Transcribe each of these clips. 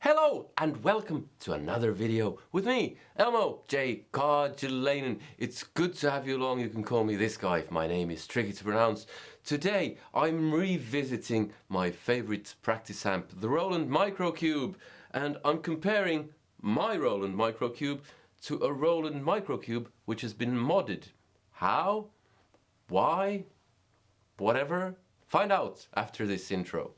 Hello and welcome to another video with me, Elmo J. Codulainen. It's good to have you along. You can call me this guy if my name is tricky to pronounce. Today I'm revisiting my favorite practice amp, the Roland Microcube, and I'm comparing my Roland Microcube to a Roland Microcube which has been modded. How? Why? Whatever? Find out after this intro.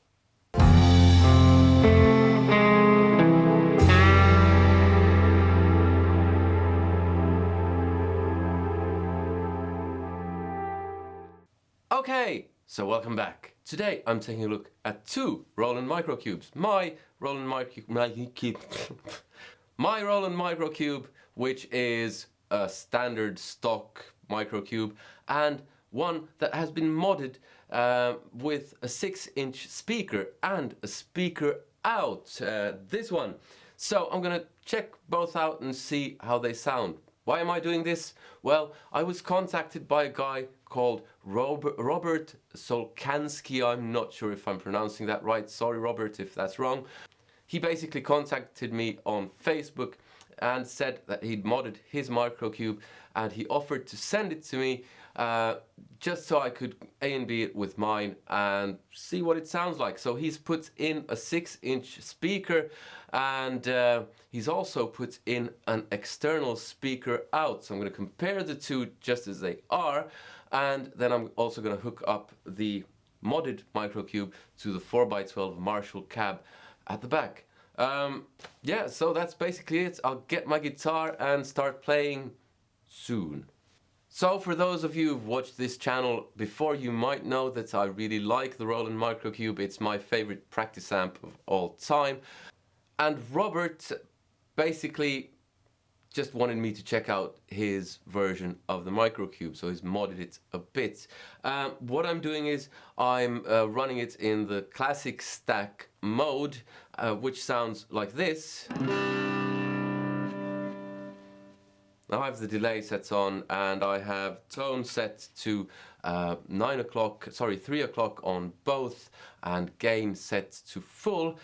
Okay, so welcome back. Today I'm taking a look at two Roland Microcubes. My Roland Microcube, which is a standard stock microcube, and one that has been modded with a 6-inch speaker and a speaker out. This one. So I'm gonna check both out and see how they sound. Why am I doing this? Well, I was contacted by a guy called Robert Solkansky. I'm not sure if I'm pronouncing that right. Sorry, Robert, if that's wrong. He basically contacted me on Facebook and said that he'd modded his microcube and he offered to send it to me just so I could A and B it with mine and see what it sounds like. So he's put in a 6-inch speaker and he's also put in an external speaker out. So I'm going to compare the two just as they are, and then I'm also going to hook up the modded microcube to the 4x12 Marshall cab at the back. Yeah, so that's basically it. I'll get my guitar and start playing soon. So for those of you who've watched this channel before, you might know that I really like the Roland Microcube. It's my favorite practice amp of all time. And Robert basically just wanted me to check out his version of the microcube, so he's modded it a bit. What I'm doing is I'm running it in the classic stack mode, which sounds like this. Now I have the delay set on and I have tone set to 3 o'clock on both, and gain set to full.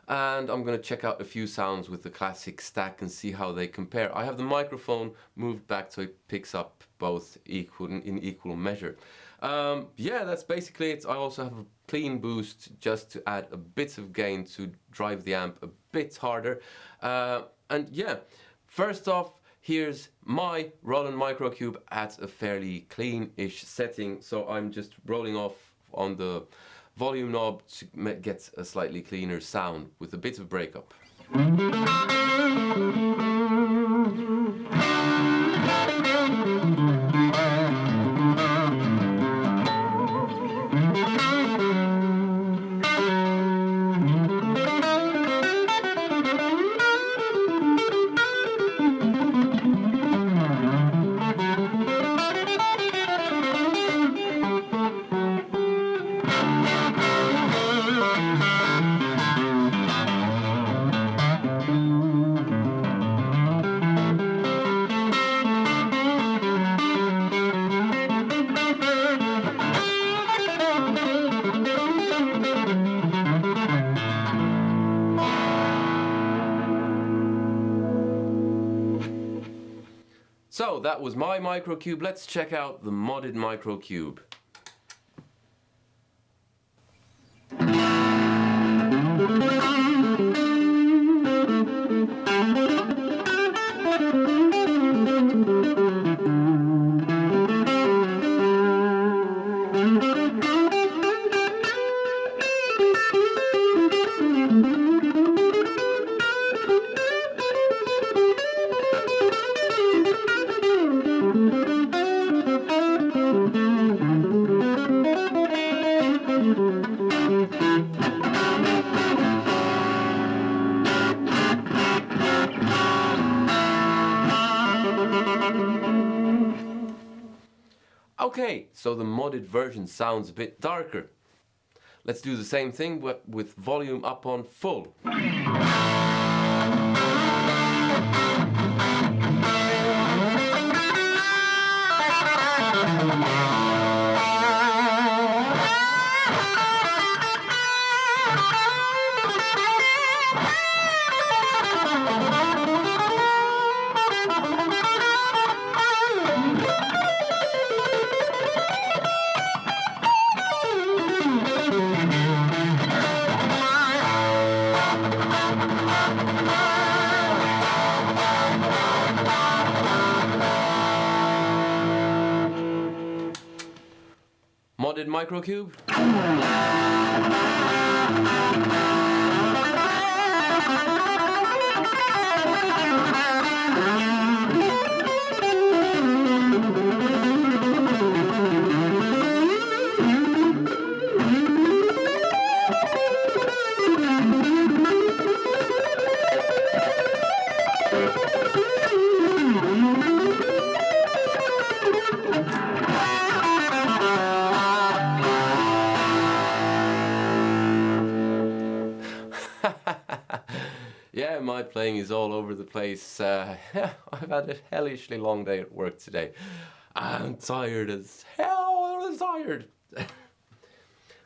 And I'm going to check out a few sounds with the classic stack and see how they compare. I have the microphone moved back so it picks up both in equal measure. Yeah, that's basically it. I also have a clean boost just to add a bit of gain to drive the amp a bit harder. And yeah, first off, here's my Roland Microcube at a fairly clean-ish setting. So I'm just rolling off on the volume knob to get a slightly cleaner sound with a bit of breakup. So that was my microcube. Let's check out the modded microcube. Okay, so the modded version sounds a bit darker. Let's do the same thing but with volume up on full. Modded microcube. Yeah, my playing is all over the place. I've had a hellishly long day at work today. I'm tired as hell. I'm tired.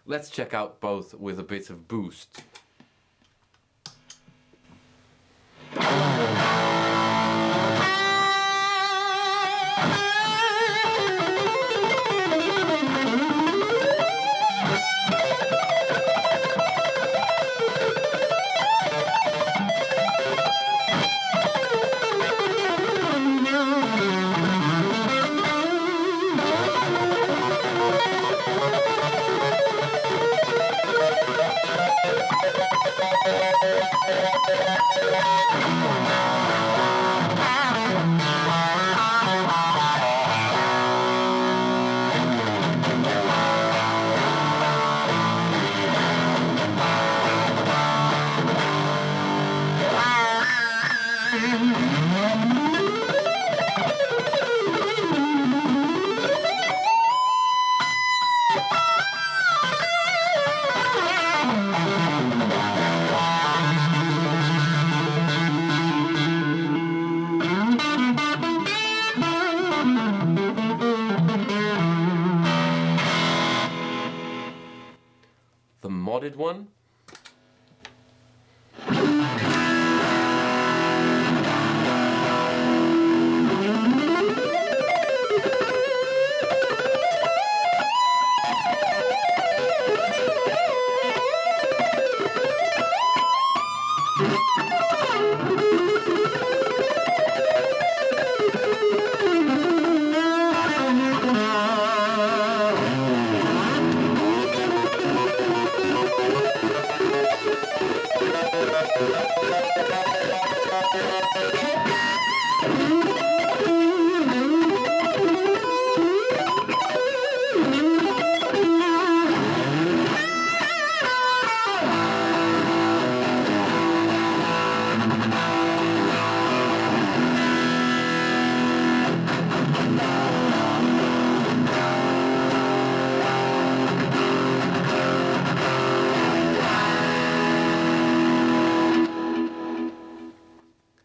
Let's check out both with a bit of boost. The modded one.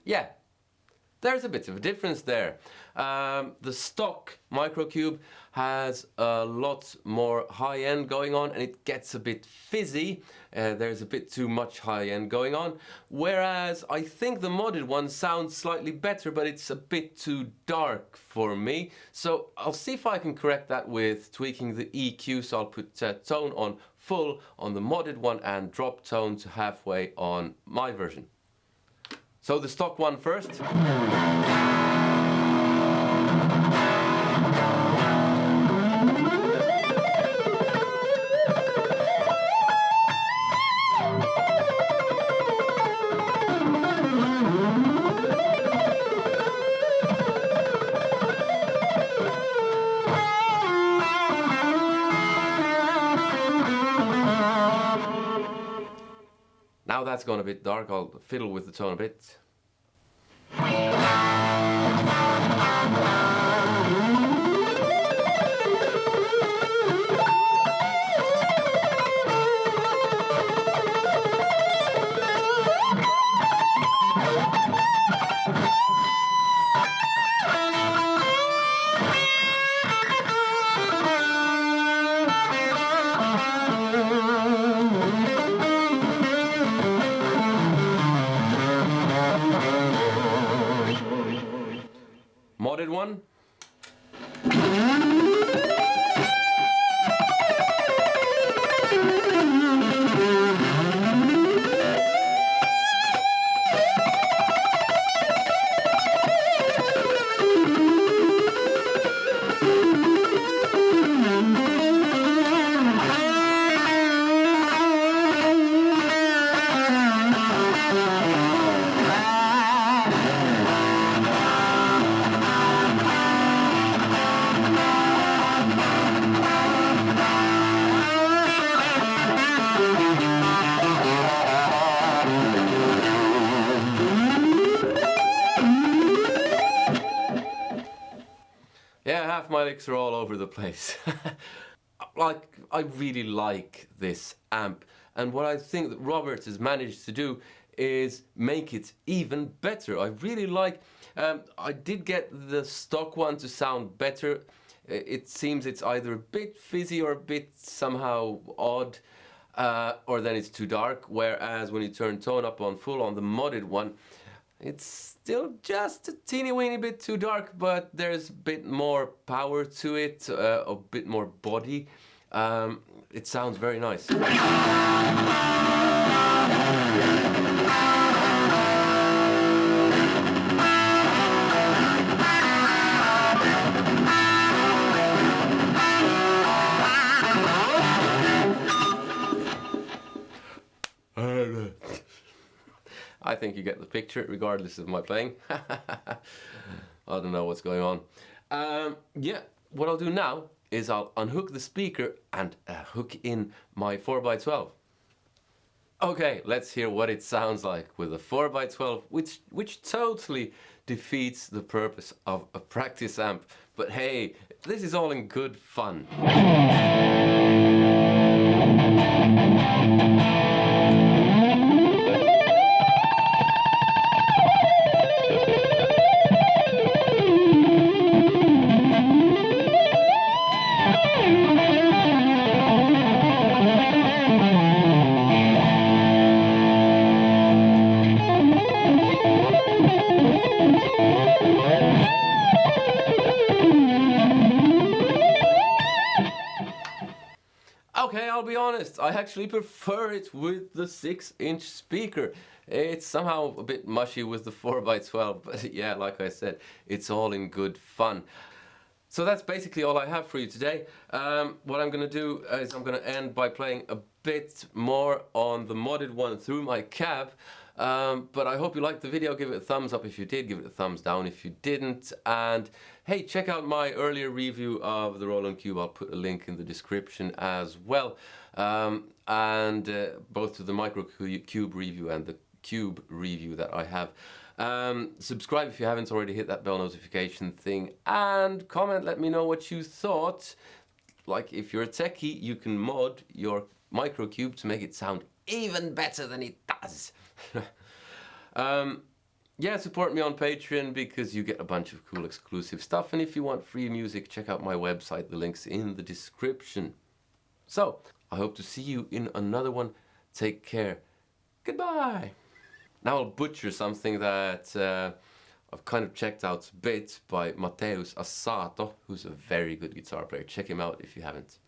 Yeah, there's a bit of a difference there. The stock microcube has a lot more high-end going on and it gets a bit fizzy. There's a bit too much high-end going on. Whereas I think the modded one sounds slightly better, but it's a bit too dark for me. So I'll see if I can correct that with tweaking the EQ. So I'll put tone on full on the modded one and drop tone to halfway on my version. So the stock one first. Now that's gone a bit dark, I'll fiddle with the tone a bit. Modded one. half my licks are all over the place. Like, I really like this amp, and what I think that Robert has managed to do is make it even better. I really like, I did get the stock one to sound better. It seems it's either a bit fizzy or a bit somehow odd, or then it's too dark, whereas when you turn tone up on full on the modded one, it's still just a teeny weeny bit too dark, but there's a bit more power to it, a bit more body. It sounds very nice. I think you get the picture, regardless of my playing. I don't know what's going on. Yeah, what I'll do now is I'll unhook the speaker and hook in my 4x12. Okay, let's hear what it sounds like with a 4x12, which totally defeats the purpose of a practice amp. But hey, this is all in good fun. Okay, I'll be honest, I actually prefer it with the 6-inch speaker. It's somehow a bit mushy with the 4x12, but yeah, like I said, it's all in good fun. So that's basically all I have for you today. What I'm going to do is I'm going to end by playing a bit more on the modded one through my cab. But I hope you liked the video. Give it a thumbs up if you did, give it a thumbs down if you didn't, and hey, check out my earlier review of the Roland Cube. I'll put a link in the description as well, and both to the Micro Cube review and the Cube review that I have. Subscribe if you haven't already, hit that bell notification thing, and comment, let me know what you thought. Like, if you're a techie, you can mod your Micro Cube to make it sound even better than it does. Yeah, support me on Patreon because you get a bunch of cool exclusive stuff, and if you want free music, check out my website, the link's in the description. So, I hope to see you in another one. Take care. Goodbye. Now I'll butcher something that I've kind of checked out a bit by Matteus Assato, who's a very good guitar player. Check him out if you haven't.